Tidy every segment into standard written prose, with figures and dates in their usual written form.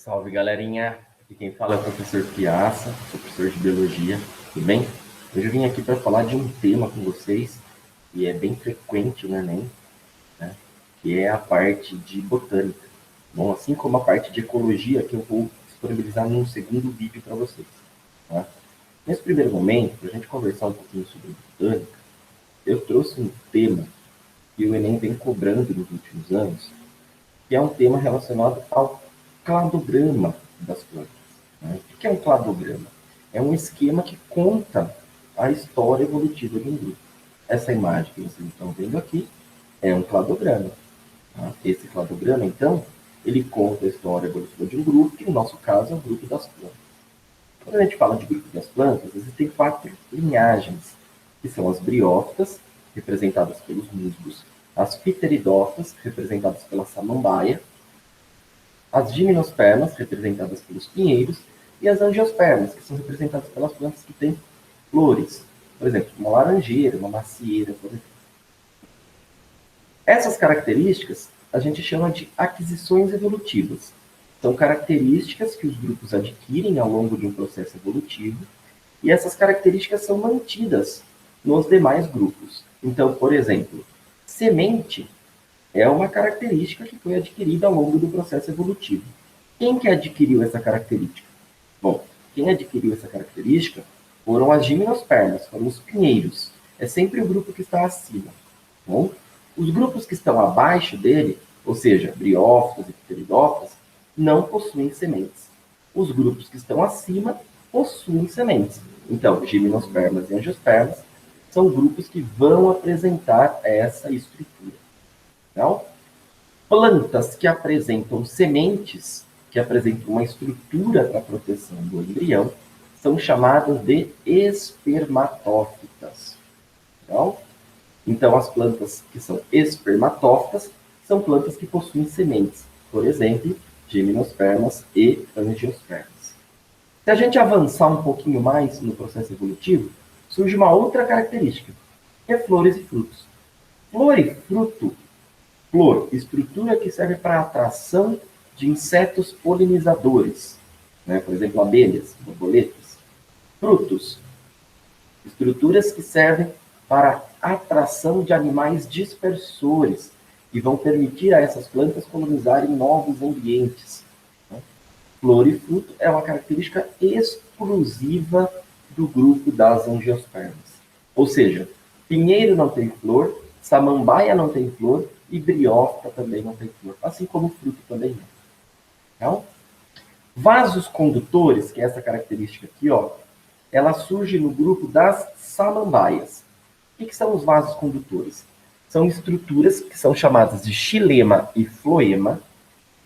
Salve, galerinha! Aqui quem fala é o professor Piaça, sou professor de Biologia, tudo bem? Hoje eu vim aqui para falar de um tema com vocês, que é bem frequente no Enem, né? Que é a parte de Botânica. Bom, assim como a parte de Ecologia, que eu vou disponibilizar num segundo vídeo para vocês. Tá? Nesse primeiro momento, para a gente conversar um pouquinho sobre Botânica, eu trouxe um tema que o Enem vem cobrando nos últimos anos, que é um tema relacionado ao cladograma das plantas. Né? O que é um cladograma? É um esquema que conta a história evolutiva de um grupo. Essa imagem que vocês estão vendo aqui é um cladograma. Tá? Esse cladograma, então, ele conta a história evolutiva de um grupo, que no nosso caso é o grupo das plantas. Quando a gente fala de grupo das plantas, existem 4 linhagens, que são as briófitas, representadas pelos musgos, as pteridófitas, representadas pela samambaia, as gimnospermas, representadas pelos pinheiros, e as angiospermas, que são representadas pelas plantas que têm flores. Por exemplo, uma laranjeira, uma macieira, por exemplo. Essas características a gente chama de aquisições evolutivas. São características que os grupos adquirem ao longo de um processo evolutivo, e essas características são mantidas nos demais grupos. Então, por exemplo, semente é uma característica que foi adquirida ao longo do processo evolutivo. Quem que adquiriu essa característica? Bom, quem adquiriu essa característica foram as gimnospermas, foram os pinheiros. É sempre o grupo que está acima. Bom, os grupos que estão abaixo dele, ou seja, briófitas e pteridófitas, não possuem sementes. Os grupos que estão acima possuem sementes. Então, gimnospermas e angiospermas são grupos que vão apresentar essa estrutura. Então, plantas que apresentam sementes, que apresentam uma estrutura para a proteção do embrião, são chamadas de espermatófitas. Então, as plantas que são espermatófitas são plantas que possuem sementes. Por exemplo, gimnospermas e angiospermas. Se a gente avançar um pouquinho mais no processo evolutivo, surge uma outra característica, que é flores e frutos. Flor e fruto. Flor, estrutura que serve para a atração de insetos polinizadores, né? Por exemplo, abelhas, borboletas. Frutos, estruturas que servem para a atração de animais dispersores, que vão permitir a essas plantas colonizarem novos ambientes. Né? Flor e fruto é uma característica exclusiva do grupo das angiospermas. Ou seja, pinheiro não tem flor, samambaia não tem flor, e briófita também não tem flor, assim como o fruto também não. Então, vasos condutores, que é essa característica aqui, ó, ela surge no grupo das samambaias. O que são os vasos condutores? São estruturas que são chamadas de xilema e floema,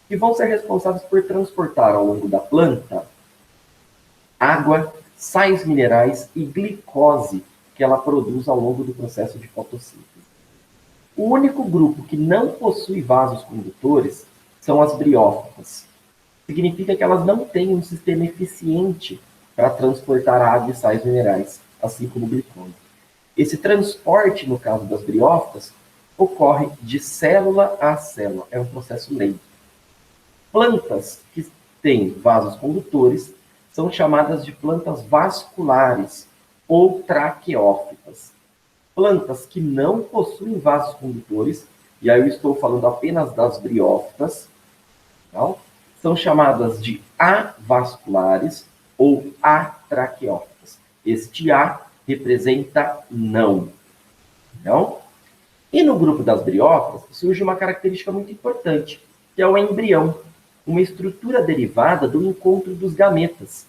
que vão ser responsáveis por transportar ao longo da planta água, sais minerais e glicose que ela produz ao longo do processo de fotossíntese. O único grupo que não possui vasos condutores são as briófitas. Significa que elas não têm um sistema eficiente para transportar água e sais minerais, assim como o glicose. Esse transporte, no caso das briófitas, ocorre de célula a célula. É um processo lento. Plantas que têm vasos condutores são chamadas de plantas vasculares ou traqueófitas. Plantas que não possuem vasos condutores, e aí eu estou falando apenas das briófitas, tá? São chamadas de avasculares ou atraqueófitas. Este A representa não. Não? E no grupo das briófitas surge uma característica muito importante, que é o embrião, uma estrutura derivada do encontro dos gametas,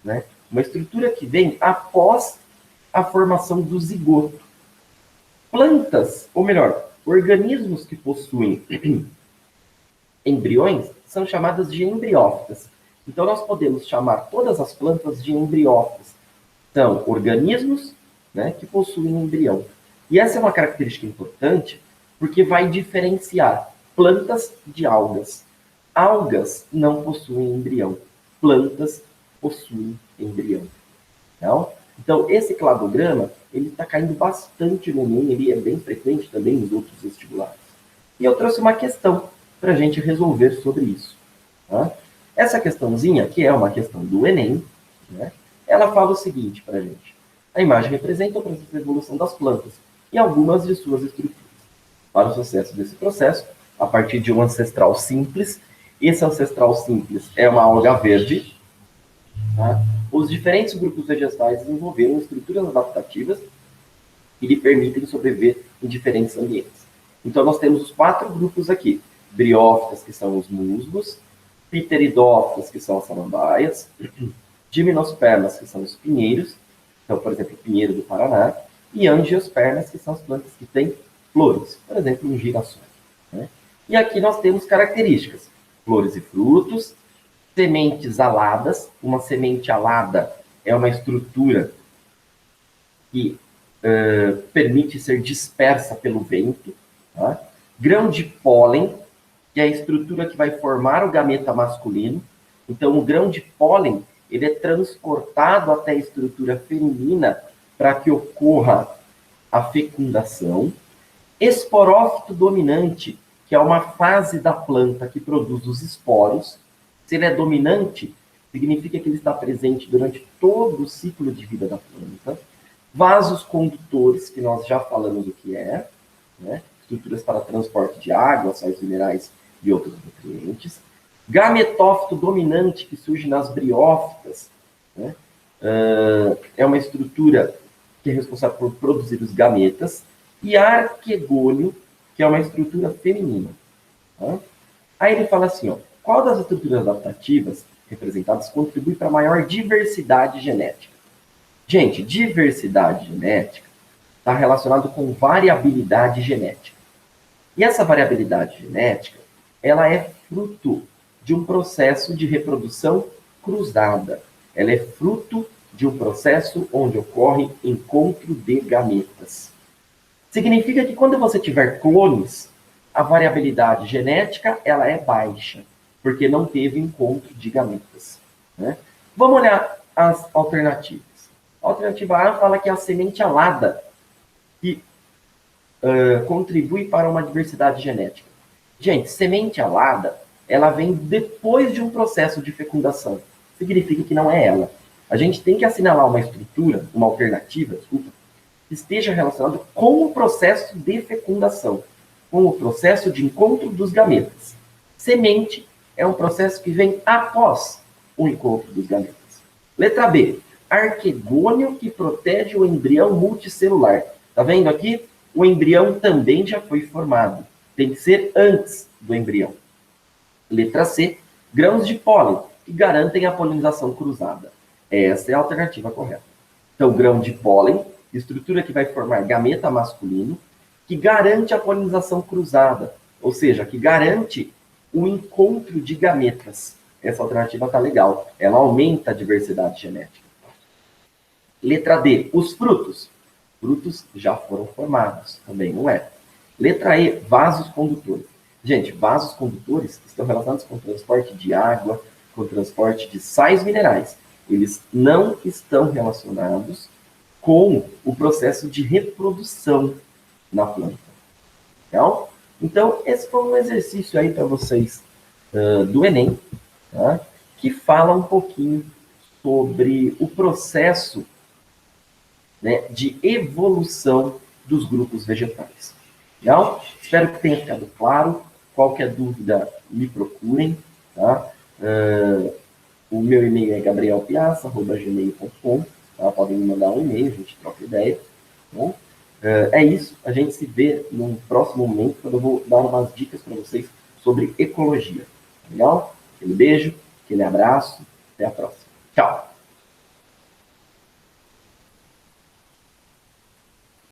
né? Uma estrutura que vem após a formação do zigoto. Plantas, ou melhor, organismos que possuem embriões são chamadas de embriófitas. Então, nós podemos chamar todas as plantas de embriófitas. São organismos, né, que possuem embrião. E essa é uma característica importante, porque vai diferenciar plantas de algas. Algas não possuem embrião. Plantas possuem embrião. Então, esse cladograma, ele está caindo bastante no Enem, ele é bem frequente também nos outros vestibulares. E eu trouxe uma questão para a gente resolver sobre isso. Tá? Essa questãozinha, que é uma questão do Enem, né, ela fala o seguinte para a gente. A imagem representa o processo de evolução das plantas e algumas de suas estruturas. Para o sucesso desse processo, a partir de um ancestral simples, esse ancestral simples é uma alga verde, tá? Os diferentes grupos vegetais desenvolveram estruturas adaptativas que lhe permitem sobreviver em diferentes ambientes. Então, nós temos os 4 grupos aqui. Briófitas, que são os musgos, pteridófitas, que são as samambaias, gimnospermas, que são os pinheiros, então, por exemplo, o pinheiro do Paraná, e angiospermas, que são as plantas que têm flores, por exemplo, um girassol. Né? E aqui nós temos características: flores e frutos, sementes aladas. Uma semente alada é uma estrutura que permite ser dispersa pelo vento. Tá? Grão de pólen, que é a estrutura que vai formar o gameta masculino. Então, o grão de pólen ele é transportado até a estrutura feminina para que ocorra a fecundação. Esporófito dominante, que é uma fase da planta que produz os esporos. Se ele é dominante, significa que ele está presente durante todo o ciclo de vida da planta. Vasos condutores, que nós já falamos o que é, né? Estruturas para transporte de água, sais minerais e outros nutrientes. Gametófito dominante, que surge nas briófitas, né? É uma estrutura que é responsável por produzir os gametas. E arquegônio, que é uma estrutura feminina. Tá? Aí ele fala assim, ó, qual das estruturas adaptativas representadas contribui para a maior diversidade genética? Gente, diversidade genética está relacionado com variabilidade genética. E essa variabilidade genética, ela é fruto de um processo de reprodução cruzada. Ela é fruto de um processo onde ocorre encontro de gametas. Significa que quando você tiver clones, a variabilidade genética ela é baixa, porque não teve encontro de gametas. Né? Vamos olhar as alternativas. A alternativa A fala que é a semente alada, que contribui para uma diversidade genética. Gente, semente alada, ela vem depois de um processo de fecundação. Significa que não é ela. A gente tem que assinalar uma estrutura, uma alternativa, desculpa, que esteja relacionada com o processo de fecundação, com o processo de encontro dos gametas. Semente é um processo que vem após o encontro dos gametas. Letra B, arquegônio que protege o embrião multicelular. Tá vendo aqui? O embrião também já foi formado. Tem que ser antes do embrião. Letra C, grãos de pólen, que garantem a polinização cruzada. Essa é a alternativa correta. Então, grão de pólen, estrutura que vai formar gameta masculino, que garante a polinização cruzada, ou seja, que garante o encontro de gametas. Essa alternativa está legal. Ela aumenta a diversidade genética. Letra D, os frutos. Frutos já foram formados, também não é. Letra E, vasos condutores. Gente, vasos condutores estão relacionados com o transporte de água, com o transporte de sais minerais. Eles não estão relacionados com o processo de reprodução na planta. Legal? Então, esse foi um exercício aí para vocês do Enem, tá? Que fala um pouquinho sobre o processo, né, de evolução dos grupos vegetais. Legal? Espero que tenha ficado claro. Qualquer dúvida, me procurem. Tá? O meu e-mail é gabrielpiazza@gmail.com. Tá? Podem me mandar um e-mail, a gente troca ideia. Tá bom? É isso. A gente se vê num próximo momento, quando eu vou dar umas dicas para vocês sobre ecologia. Legal? Aquele beijo, aquele abraço. Até a próxima. Tchau!